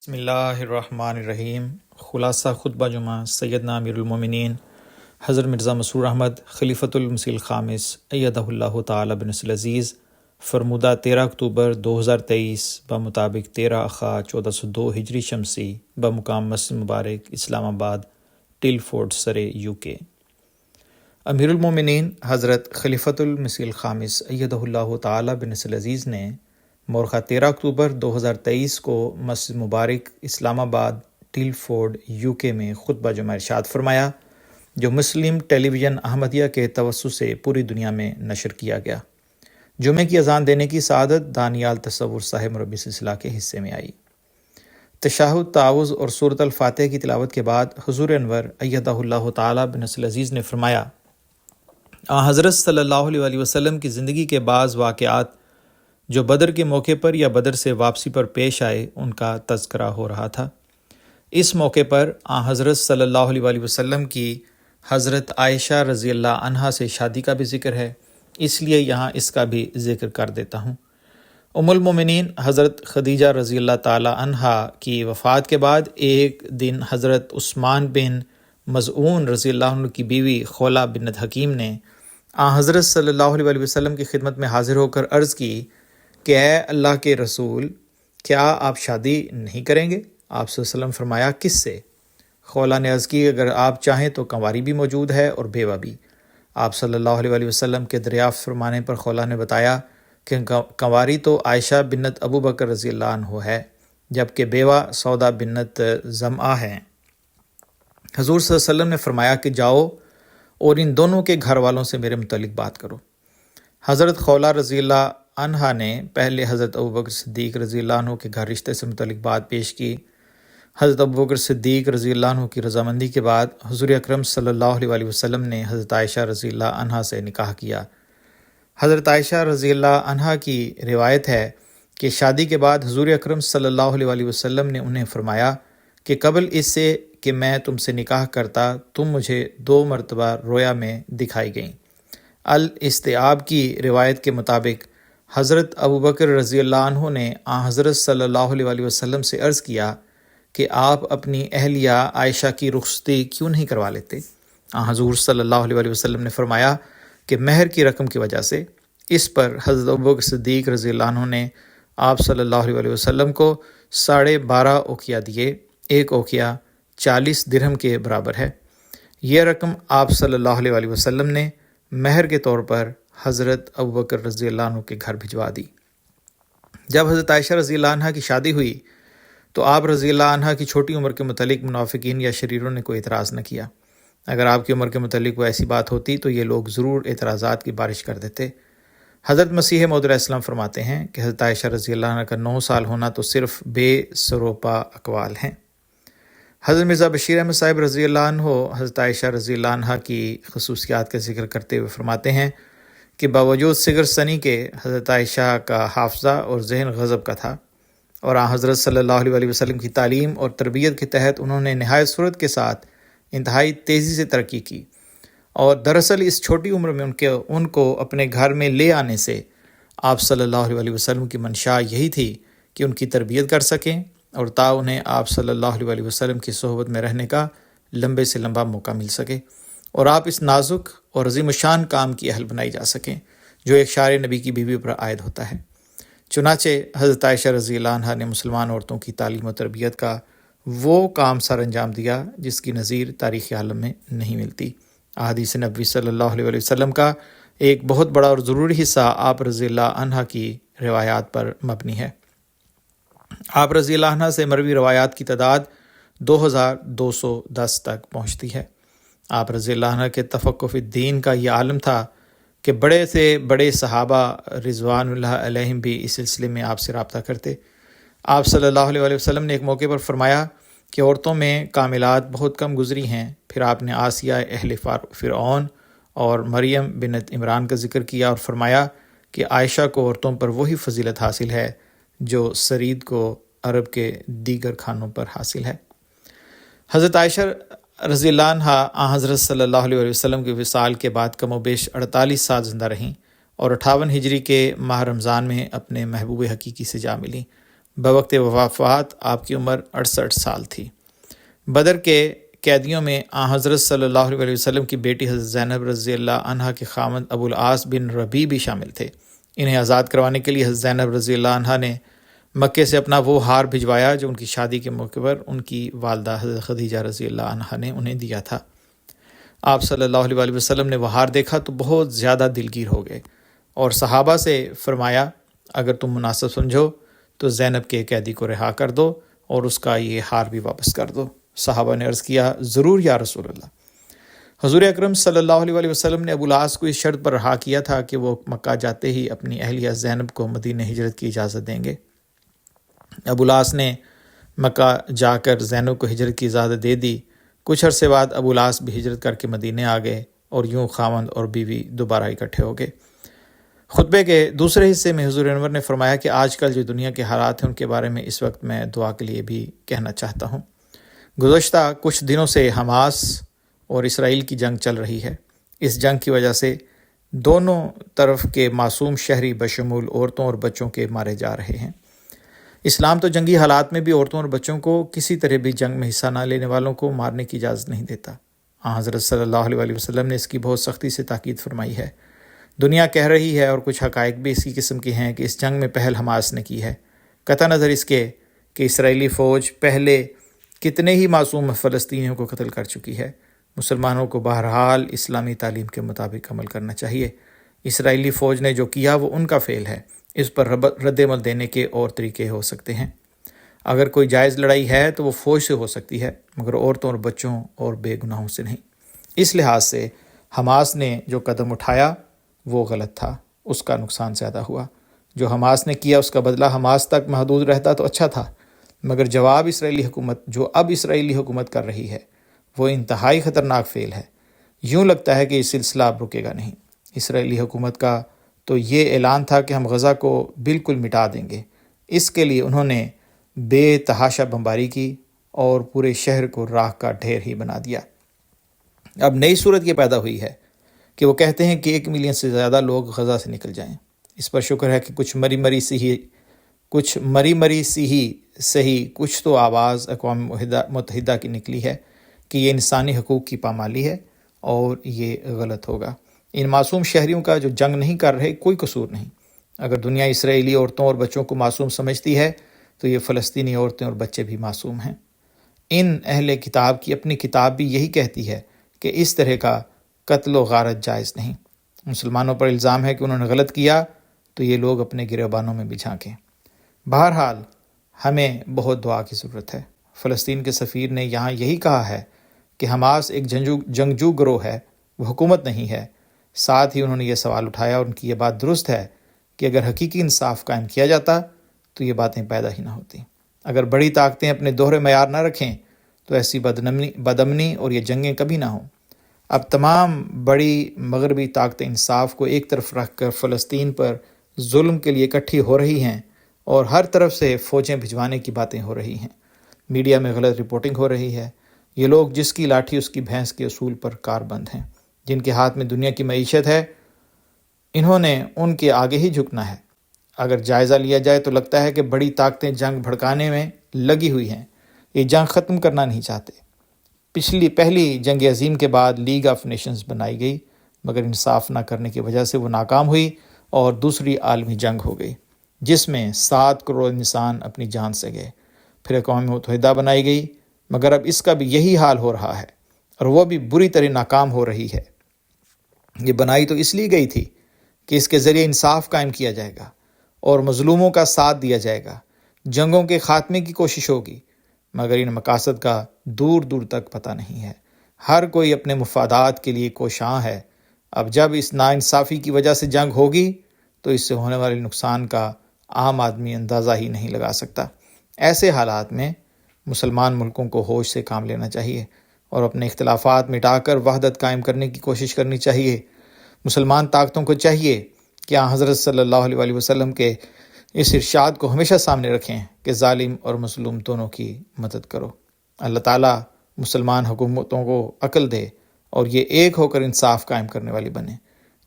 بسم اللہ الرحمن الرحیم۔ خلاصہ خطبہ جمعہ سیدنا امیر المومنین حضرت مرزا مسرور احمد خلیفۃ المسیح الخامس ایدہ اللہ تعالی بنصر العزیز فرمودہ 13 اکتوبر 2023 بمطابق 13 اخا 1402 ہجری شمسی بمقام مسجد مبارک اسلام آباد ٹلفورڈ سرے UK۔ امیر المومنین حضرت خلیفۃ المسیح الخامس ایدہ اللہ تعالی بنصر العزیز نے مورخہ 13 اکتوبر 2023 کو مسجد مبارک اسلام آباد ٹلفورڈ UK میں خطبہ جمعہ ارشاد فرمایا، جو مسلم ٹیلی ویژن احمدیہ کے توسط سے پوری دنیا میں نشر کیا گیا۔ جمعے کی اذان دینے کی سعادت دانیال تصور صاحب مربی سلسلہ کے حصے میں آئی۔ تشہد، تعوذ اور سورۃ الفاتحہ کی تلاوت کے بعد حضور انور ایدہ اللہ تعالی بنصر العزیز نے فرمایا، حضرت صلی اللہ علیہ وسلم کی زندگی کے بعض واقعات جو بدر کے موقع پر یا بدر سے واپسی پر پیش آئے ان کا تذکرہ ہو رہا تھا۔ اس موقع پر حضرت صلی اللہ علیہ وسلم کی حضرت عائشہ رضی اللہ عنہا سے شادی کا بھی ذکر ہے، اس لیے یہاں اس کا بھی ذکر کر دیتا ہوں۔ ام المومنین حضرت خدیجہ رضی اللہ تعالی عنہا کی وفات کے بعد ایک دن حضرت عثمان بن مظعون رضی اللہ عنہ کی بیوی خولہ بنت حکیم نے حضرت صلی اللہ علیہ وسلم کی خدمت میں حاضر ہو کر عرض کی کہ اے اللہ کے رسول، کیا آپ شادی نہیں کریں گے؟ آپ صلی اللہ علیہ وسلم فرمایا، کس سے؟ خولہ نے عرض کی، اگر آپ چاہیں تو کنواری بھی موجود ہے اور بیوہ بھی۔ آپ صلی اللہ علیہ وسلم کے دریافت فرمانے پر خولہ نے بتایا کہ کنواری تو عائشہ بنت ابو بکر رضی اللہ عنہ ہے، جبکہ بیوہ سودا بنت زمعہ ہے۔ حضور صلی اللہ علیہ وسلم نے فرمایا کہ جاؤ اور ان دونوں کے گھر والوں سے میرے متعلق بات کرو۔ حضرت خولہ رضی اللہ عنہا نے پہلے حضرت ابوبکر صدیق رضی اللہ عنہ کے گھر رشتے سے متعلق بات پیش کی۔ حضرت ابوبکر صدیق رضی اللہ عنہ کی رضامندی کے بعد حضور اکرم صلی اللہ علیہ وسلم نے حضرت عائشہ رضی اللہ عنہا سے نکاح کیا۔ حضرت عائشہ رضی اللہ عنہا کی روایت ہے کہ شادی کے بعد حضور اکرم صلی اللہ علیہ وسلم نے انہیں فرمایا کہ قبل اس سے کہ میں تم سے نکاح کرتا تم مجھے 2 مرتبہ رویا میں دکھائی گئیں۔ الاستیعاب کی روایت کے مطابق حضرت ابوبکر رضی اللہ عنہ نے حضرت صلی اللہ علیہ وسلم سے عرض کیا کہ آپ اپنی اہلیہ عائشہ کی رخصتی کیوں نہیں کروا لیتے؟ حضور صلی اللہ علیہ وسلم نے فرمایا کہ مہر کی رقم کی وجہ سے۔ اس پر حضرت ابوبکر صدیق رضی اللہ عنہ نے آپ صلی اللہ علیہ وسلم کو 12.5 اوقیہ دیے۔ ایک اوقیہ 40 درہم کے برابر ہے۔ یہ رقم آپ صلی اللہ علیہ وسلم نے مہر کے طور پر حضرت ابوبکر رضی اللہ عنہ کے گھر بھجوا دی۔ جب حضرت عائشہ رضی اللہ عنہ کی شادی ہوئی تو آپ رضی اللہ عنہ کی چھوٹی عمر کے متعلق منافقین یا شریروں نے کوئی اعتراض نہ کیا۔ اگر آپ کی عمر کے متعلق کوئی ایسی بات ہوتی تو یہ لوگ ضرور اعتراضات کی بارش کر دیتے۔ حضرت مسیح موعود علیہ السلام فرماتے ہیں کہ حضرت عائشہ رضی اللہ عنہ کا 9 سال ہونا تو صرف بے سروپا اقوال ہیں۔ حضرت مرزا بشیر احمد صاحب رضی اللہ عنہ حضرت عائشہ رضی اللہ عنہ کی خصوصیات کا ذکر کرتے ہوئے فرماتے ہیں کہ باوجود صغر سنی کے حضرت عائشہ کا حافظہ اور ذہن غضب کا تھا، اور حضرت صلی اللہ علیہ وسلم کی تعلیم اور تربیت کے تحت انہوں نے نہایت سرعت کے ساتھ انتہائی تیزی سے ترقی کی، اور دراصل اس چھوٹی عمر میں ان کو اپنے گھر میں لے آنے سے آپ صلی اللہ علیہ وسلم کی منشا یہی تھی کہ ان کی تربیت کر سکیں اور تا انہیں آپ صلی اللہ علیہ وسلم کی صحبت میں رہنے کا لمبے سے لمبا موقع مل سکے، اور آپ اس نازک اور عظیم الشان کام کی اہل بنائی جا سکیں جو ایک شاعر نبی کی بیوی پر عائد ہوتا ہے۔ چنانچہ حضرت عائشہ رضی اللہ عنہا نے مسلمان عورتوں کی تعلیم و تربیت کا وہ کام سر انجام دیا جس کی نظیر تاریخ عالم میں نہیں ملتی۔ احادیث نبوی صلی اللہ علیہ وسلم کا ایک بہت بڑا اور ضروری حصہ آپ رضی اللہ عنہا کی روایات پر مبنی ہے۔ آپ رضی اللہ عنہ سے مروی روایات کی تعداد 2210 تک پہنچتی ہے۔ آپ رضی اللہ عنہ کے تفقہ فی الدین کا یہ عالم تھا کہ بڑے سے بڑے صحابہ رضوان اللہ علیہم بھی اس سلسلے میں آپ سے رابطہ کرتے۔ آپ صلی اللہ علیہ وسلم نے ایک موقع پر فرمایا کہ عورتوں میں کاملات بہت کم گزری ہیں۔ پھر آپ نے آسیہ اہل فرعون اور مریم بنت عمران کا ذکر کیا اور فرمایا کہ عائشہ کو عورتوں پر وہی فضیلت حاصل ہے جو سرید کو عرب کے دیگر کھانوں پر حاصل ہے۔ حضرت عائشہ رضی اللہ عنہا حضرت صلی اللہ علیہ وسلم کے وصال کے بعد کم و بیش 48 سال زندہ رہیں اور 58 ہجری کے ماہ رمضان میں اپنے محبوب حقیقی سے جا ملیں۔ بوقت وفات آپ کی عمر 68 سال تھی۔ بدر کے قیدیوں میں حضرت صلی اللہ علیہ وسلم کی بیٹی حضرت زینب رضی اللہ عنہا کے خاوند ابو العاص بن ربیع بھی شامل تھے۔ انہیں آزاد کروانے کے لیے حضرت زینب رضی اللہ عنہا نے مکے سے اپنا وہ ہار بھجوایا جو ان کی شادی کے موقع پر ان کی والدہ حضرت خدیجہ رضی اللہ عنہا نے انہیں دیا تھا۔ آپ صلی اللہ علیہ وسلم نے وہ ہار دیکھا تو بہت زیادہ دلگیر ہو گئے اور صحابہ سے فرمایا، اگر تم مناسب سمجھو تو زینب کے قیدی کو رہا کر دو اور اس کا یہ ہار بھی واپس کر دو۔ صحابہ نے عرض کیا، ضرور یا رسول اللہ۔ حضور اکرم صلی اللہ علیہ وسلم نے ابو العاص کو اس شرط پر رہا کیا تھا کہ وہ مکہ جاتے ہی اپنی اہلیہ زینب کو مدینہ ہجرت کی اجازت دیں گے۔ ابو العاص نے مکہ جا کر زینب کو ہجرت کی اجازت دے دی۔ کچھ عرصے بعد ابو العاص بھی ہجرت کر کے مدینے آ گئے اور یوں خاوند اور بیوی دوبارہ اکٹھے ہو گئے۔ خطبے کے دوسرے حصے میں حضور انور نے فرمایا کہ آج کل جو دنیا کے حالات ہیں ان کے بارے میں اس وقت میں دعا کے لیے بھی کہنا چاہتا ہوں۔ گزشتہ کچھ دنوں سے حماس اور اسرائیل کی جنگ چل رہی ہے۔ اس جنگ کی وجہ سے دونوں طرف کے معصوم شہری بشمول عورتوں اور بچوں کے مارے جا رہے ہیں۔ اسلام تو جنگی حالات میں بھی عورتوں اور بچوں کو کسی طرح بھی جنگ میں حصہ نہ لینے والوں کو مارنے کی اجازت نہیں دیتا۔ حضرت صلی اللہ علیہ وسلم نے اس کی بہت سختی سے تاکید فرمائی ہے۔ دنیا کہہ رہی ہے اور کچھ حقائق بھی اسی قسم کے ہیں کہ اس جنگ میں پہل حماس نے کی ہے، قطع نظر اس کے کہ اسرائیلی فوج پہلے کتنے ہی معصوم فلسطینیوں کو قتل کر چکی ہے۔ مسلمانوں کو بہرحال اسلامی تعلیم کے مطابق عمل کرنا چاہیے۔ اسرائیلی فوج نے جو کیا وہ ان کا فعل ہے، اس پر رد عمل دینے کے اور طریقے ہو سکتے ہیں۔ اگر کوئی جائز لڑائی ہے تو وہ فوج سے ہو سکتی ہے، مگر عورتوں اور بچوں اور بے گناہوں سے نہیں۔ اس لحاظ سے حماس نے جو قدم اٹھایا وہ غلط تھا، اس کا نقصان زیادہ ہوا۔ جو حماس نے کیا اس کا بدلہ حماس تک محدود رہتا تو اچھا تھا، مگر جواب اسرائیلی حکومت جو اب اسرائیلی حکومت کر رہی ہے وہ انتہائی خطرناک فعل ہے۔ یوں لگتا ہے کہ یہ سلسلہ اب رکے گا نہیں۔ اسرائیلی حکومت کا تو یہ اعلان تھا کہ ہم غزہ کو بالکل مٹا دیں گے۔ اس کے لیے انہوں نے بے تحاشا بمباری کی اور پورے شہر کو راکھ کا ڈھیر ہی بنا دیا۔ اب نئی صورت یہ پیدا ہوئی ہے کہ وہ کہتے ہیں کہ 1 ملین سے زیادہ لوگ غزہ سے نکل جائیں۔ اس پر شکر ہے کہ کچھ مری مری سی ہی صحیح کچھ تو آواز اقوام متحدہ کی نکلی ہے کہ یہ انسانی حقوق کی پامالی ہے اور یہ غلط ہوگا۔ ان معصوم شہریوں کا جو جنگ نہیں کر رہے کوئی قصور نہیں۔ اگر دنیا اسرائیلی عورتوں اور بچوں کو معصوم سمجھتی ہے تو یہ فلسطینی عورتیں اور بچے بھی معصوم ہیں۔ ان اہل کتاب کی اپنی کتاب بھی یہی کہتی ہے کہ اس طرح کا قتل و غارت جائز نہیں۔ مسلمانوں پر الزام ہے کہ انہوں نے غلط کیا تو یہ لوگ اپنے گریبانوں میں بھی جھانکیں۔ بہرحال ہمیں بہت دعا کی ضرورت ہے۔ فلسطین کے سفیر نے یہاں یہی کہا ہے کہ حماس ایک جنگجو گروہ ہے، وہ حکومت نہیں ہے۔ ساتھ ہی انہوں نے یہ سوال اٹھایا اور ان کی یہ بات درست ہے کہ اگر حقیقی انصاف قائم کیا جاتا تو یہ باتیں پیدا ہی نہ ہوتی۔ اگر بڑی طاقتیں اپنے دوہرے معیار نہ رکھیں تو ایسی بدامنی اور یہ جنگیں کبھی نہ ہوں۔ اب تمام بڑی مغربی طاقتیں انصاف کو ایک طرف رکھ کر فلسطین پر ظلم کے لیے اکٹھی ہو رہی ہیں اور ہر طرف سے فوجیں بھجوانے کی باتیں ہو رہی ہیں۔ میڈیا میں غلط رپورٹنگ ہو رہی ہے۔ یہ لوگ جس کی لاٹھی اس کی بھینس کے اصول پر کاربند ہیں، جن کے ہاتھ میں دنیا کی معیشت ہے، انہوں نے ان کے آگے ہی جھکنا ہے۔ اگر جائزہ لیا جائے تو لگتا ہے کہ بڑی طاقتیں جنگ بھڑکانے میں لگی ہوئی ہیں، یہ جنگ ختم کرنا نہیں چاہتے۔ پہلی جنگ عظیم کے بعد لیگ آف نیشنز بنائی گئی، مگر انصاف نہ کرنے کی وجہ سے وہ ناکام ہوئی اور دوسری عالمی جنگ ہو گئی جس میں 7 کروڑ انسان اپنی جان سے گئے۔ پھر اقوام متحدہ بنائی گئی، مگر اب اس کا بھی یہی حال ہو رہا ہے اور وہ بھی بری طرح ناکام ہو رہی ہے۔ یہ بنائی تو اس لیے گئی تھی کہ اس کے ذریعے انصاف قائم کیا جائے گا اور مظلوموں کا ساتھ دیا جائے گا، جنگوں کے خاتمے کی کوشش ہوگی، مگر ان مقاصد کا دور دور تک پتہ نہیں ہے۔ ہر کوئی اپنے مفادات کے لیے کوشاں ہے۔ اب جب اس ناانصافی کی وجہ سے جنگ ہوگی تو اس سے ہونے والے نقصان کا عام آدمی اندازہ ہی نہیں لگا سکتا۔ ایسے حالات میں مسلمان ملکوں کو ہوش سے کام لینا چاہیے اور اپنے اختلافات مٹا کر وحدت قائم کرنے کی کوشش کرنی چاہیے۔ مسلمان طاقتوں کو چاہیے کہ حضرت صلی اللہ علیہ وسلم کے اس ارشاد کو ہمیشہ سامنے رکھیں کہ ظالم اور مظلوم دونوں کی مدد کرو۔ اللہ تعالیٰ مسلمان حکومتوں کو عقل دے اور یہ ایک ہو کر انصاف قائم کرنے والی بنے۔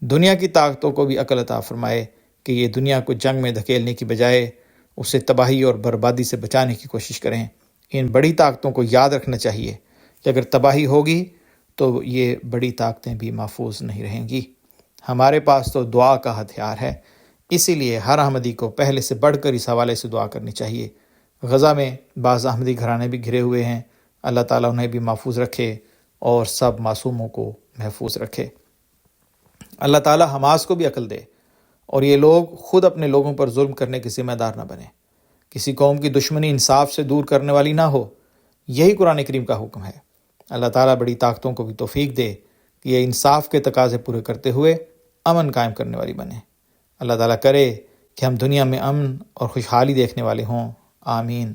دنیا کی طاقتوں کو بھی عقل عطا فرمائے کہ یہ دنیا کو جنگ میں دھکیلنے کی بجائے اسے تباہی اور بربادی سے بچانے کی کوشش کریں۔ ان بڑی طاقتوں کو یاد رکھنا چاہیے کہ اگر تباہی ہوگی تو یہ بڑی طاقتیں بھی محفوظ نہیں رہیں گی۔ ہمارے پاس تو دعا کا ہتھیار ہے، اسی لیے ہر احمدی کو پہلے سے بڑھ کر اس حوالے سے دعا کرنی چاہیے۔ غزہ میں بعض احمدی گھرانے بھی گھرے ہوئے ہیں، اللہ تعالیٰ انہیں بھی محفوظ رکھے اور سب معصوموں کو محفوظ رکھے۔ اللہ تعالیٰ حماس کو بھی عقل دے اور یہ لوگ خود اپنے لوگوں پر ظلم کرنے کے ذمہ دار نہ بنیں۔ کسی قوم کی دشمنی انصاف سے دور کرنے والی نہ ہو، یہی قرآن کریم کا حکم ہے۔ اللہ تعالیٰ بڑی طاقتوں کو بھی توفیق دے کہ یہ انصاف کے تقاضے پورے کرتے ہوئے امن قائم کرنے والی بنے۔ اللہ تعالیٰ کرے کہ ہم دنیا میں امن اور خوشحالی دیکھنے والے ہوں، آمین۔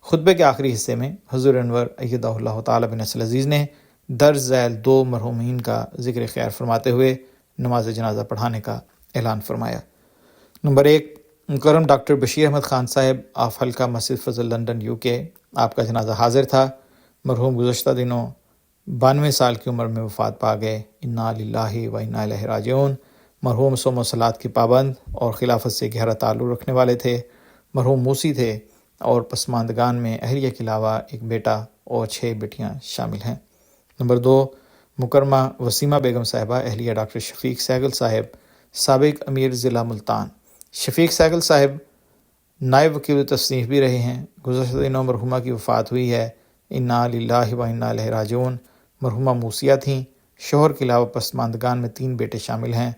خطبے کے آخری حصے میں حضور انور ایدہ اللہ تعالیٰ بن نصر العزیز نے درج ذیل 2 مرحومین کا ذکر خیر فرماتے ہوئے نماز جنازہ پڑھانے کا اعلان فرمایا۔ نمبر 1، مکرم ڈاکٹر بشیر احمد خان صاحب آف حلقہ مسجد فضل لنڈن UK، آپ کا جنازہ حاضر تھا۔ مرحوم گزشتہ دنوں 92 سال کی عمر میں وفات پا گئے، انا للہ و انا الیہ راجعون۔ مرحوم صوم و صلات کے پابند اور خلافت سے گہرا تعلق رکھنے والے تھے۔ مرحوم موسی تھے اور پسماندگان میں اہلیہ کے علاوہ ایک بیٹا اور 6 بیٹیاں شامل ہیں۔ نمبر 2، مکرمہ وسیمہ بیگم صاحبہ اہلیہ ڈاکٹر شفیق سہگل صاحب، سابق امیر ضلع ملتان۔ شفیق سہگل صاحب نائب وکیل تصنیف بھی رہے ہیں۔ گزشتہ دنوں مرحومہ کی وفات ہوئی ہے، انا للہ و انا الیہ راجعون۔ مرحومہ موسیہ تھیں، شوہر کے علاوہ پسماندگان میں 3 بیٹے شامل ہیں۔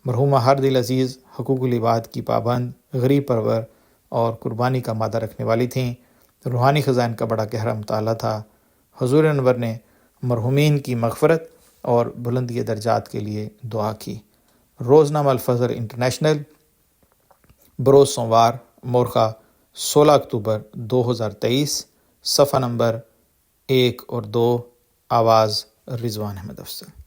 مرحومہ ہر دل عزیز، حقوق العباد کی پابند، غریب پرور اور قربانی کا مادہ رکھنے والی تھیں۔ روحانی خزائن کا بڑا گہرا مطالعہ تھا۔ حضور انور نے مرحومین کی مغفرت اور بلندی درجات کے لیے دعا کی۔ روزنامہ الفجر انٹرنیشنل، بروز سوموار، مورخہ 16 اکتوبر 2023، صفحہ نمبر 1 اور 2، آواز رضوان احمد افضل۔